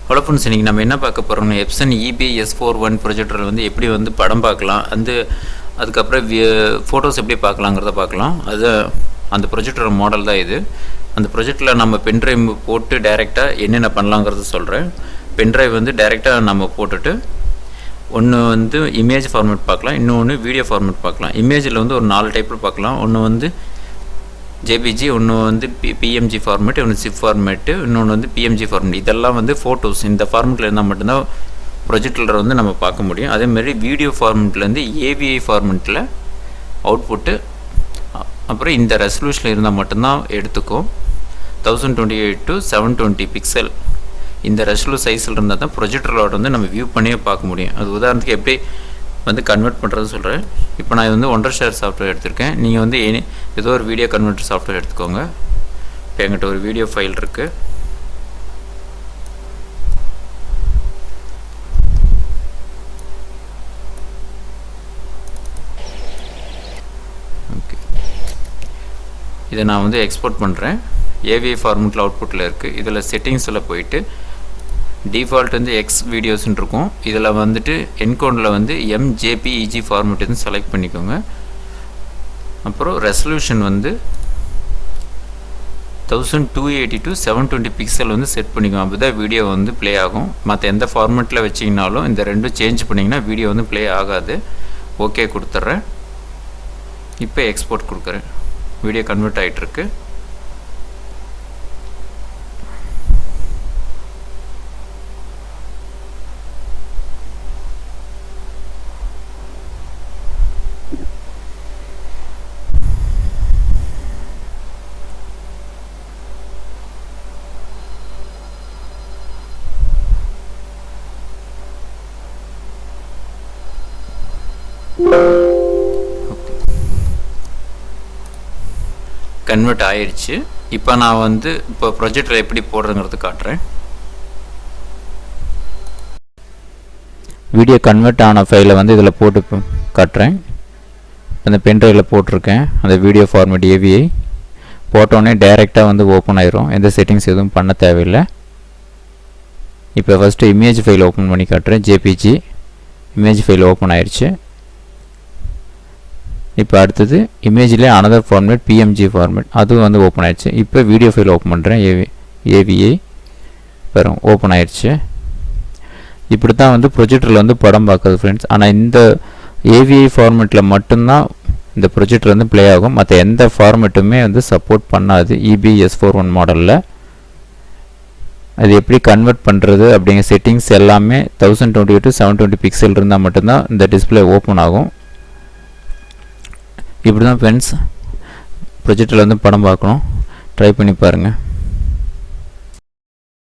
Hello friends, இன்றைக்கி நம்ம என்ன பார்க்க போகிறோம்னா எப்சன் EB-S41 ப்ரொஜெக்டரில் வந்து எப்படி வந்து படம் பார்க்கலாம், அதுக்கப்புறம் ஃபோட்டோஸ் எப்படி பார்க்கலாங்கிறத பார்க்கலாம். அந்த ப்ரொஜெக்டர் மாடல் தான் இது. அந்த ப்ரொஜெக்டரில் நம்ம பென்ட்ரைவ் போட்டு டைரெக்டாக என்னென்ன பண்ணலாங்கிறத சொல்கிறேன். பென்ட்ரைவ் வந்து டைரெக்டாக நம்ம போட்டுட்டு ஒன்று வந்து இமேஜ் ஃபார்மேட் பார்க்கலாம், இன்னொன்று வீடியோ ஃபார்மேட் பார்க்கலாம். இமேஜில் வந்து ஒரு 4 டைப்பில் பார்க்கலாம். ஒன்று வந்து JPG, ஒன்று வந்து PMG ஃபார்மேட், ஒன்று ZIP ஃபார்மேட்டு, இன்னொன்று வந்து PMG ஃபார்மேட். இதெல்லாம் வந்து ஃபோட்டோஸ் இந்த ஃபார்மேட்டில் இருந்தால் மட்டும்தான் ப்ரொஜெக்டரில் வந்து நம்ம பார்க்க முடியும். அதேமாதிரி வீடியோ ஃபார்மேட்லேருந்து AVI ஃபார்மேட்டில் அவுட்புட்டு, அப்புறம் இந்த ரெசல்யூஷனில் இருந்தால் மட்டும்தான் எடுத்துக்கும். 1028 to 720 பிக்சல் இந்த ரெசல்யூ சைஸில் இருந்தால் தான் ப்ரொஜெக்டரோட வந்து நம்ம வியூ பண்ணியே பார்க்க முடியும். அது உதாரணத்துக்கு எப்படி வந்து கன்வெர்ட் பண்ணுறது சொல்கிறேன். இப்போ நான் வந்து OneDrive சாஃப்ட்வேர் எடுத்திருக்கேன். நீங்கள் வந்து ஏதோ ஒரு வீடியோ கன்வெர்ட்டர் சாஃப்ட்வேர் எடுத்துக்கோங்க. இப்போ எங்கிட்ட ஒரு வீடியோ ஃபைல் இருக்குது. ஓகே, இதை நான் வந்து எக்ஸ்போர்ட் பண்ணுறேன். AVI ஃபார்மேட்டில் அவுட்புட்டில் இருக்குது. இதில் செட்டிங்ஸில் போயிட்டு டிஃபால்ட் வந்து எக்ஸ் வீடியோஸ்ன்னு இருக்கும். இதில் வந்துட்டு என்கோடில் வந்து MJPEG ஃபார்மேட் வந்து செலக்ட் பண்ணிக்கோங்க. அப்புறம் ரெசல்யூஷன் வந்து 1280 to 720 பிக்சல் வந்து செட் பண்ணிக்கோங்க. அப்போ தான் வீடியோ வந்து ப்ளே ஆகும். மற்ற எந்த ஃபார்மேட்டில் வச்சிங்கனாலும் இந்த ரெண்டும் சேஞ்ச் பண்ணிங்கன்னா வீடியோ வந்து ப்ளே ஆகாது. ஓகே கொடுத்துட்றேன். இப்போ எக்ஸ்போர்ட் கொடுக்குறேன். வீடியோ கன்வெர்ட் ஆகிட்டுருக்கு. கன்வெர்ட் ஆயிடுச்சு. இப்போ நான் வந்து ப்ரொஜெக்டர் எப்படி போடுறதுங்கிறது காட்டுறேன். வீடியோ கன்வெர்ட் ஆன ஃபைலை வந்து இதில் போட்டு காட்டுறேன். அந்த பென்ட்ரைவில் போட்டிருக்கேன். அந்த வீடியோ ஃபார்மேட் AVI போட்டோன்னே டைரெக்டாக வந்து ஓப்பன் ஆயிரும். எந்த செட்டிங்ஸ் எதுவும் பண்ண தேவையில்லை. இப்போ ஃபஸ்ட்டு இமேஜ் ஃபைல் ஓப்பன் பண்ணி காட்டுறேன். JPG இமேஜ் ஃபைல் ஓப்பன் ஆயிடுச்சு. இப்போ அடுத்தது இமேஜில் அனதர் ஃபார்மேட் PMG ஃபார்மேட் அதுவும் வந்து ஓப்பன் ஆயிடுச்சு. இப்போ வீடியோ ஃபைல் ஓப்பன் பண்ணுறேன். AVI பாருங்க ஓப்பன் ஆயிடுச்சு. இப்படி தான் வந்து ப்ரொஜெக்டரில் வந்து படம் பார்க்குறது ஃப்ரெண்ட்ஸ். ஆனால் இந்த AVI ஃபார்மேட்டில் மட்டும்தான் இந்த ப்ரொஜெக்டர் வந்து ப்ளே ஆகும். மற்ற எந்த ஃபார்மேட்டுமே வந்து சப்போர்ட் பண்ணாது EB-S41 மாடலில். அது எப்படி கன்வெர்ட் பண்ணுறது அப்படிங்கிற செட்டிங்ஸ் எல்லாமே 1028 to 720 பிக்சல் இருந்தால் மட்டும்தான் இந்த டிஸ்பிளே ஓப்பன் ஆகும். இப்படி தான் ஃப்ரெண்ட்ஸ் ப்ரொஜெக்டரில் வந்து படம் பார்க்கணும். ட்ரை பண்ணி பாருங்கள்.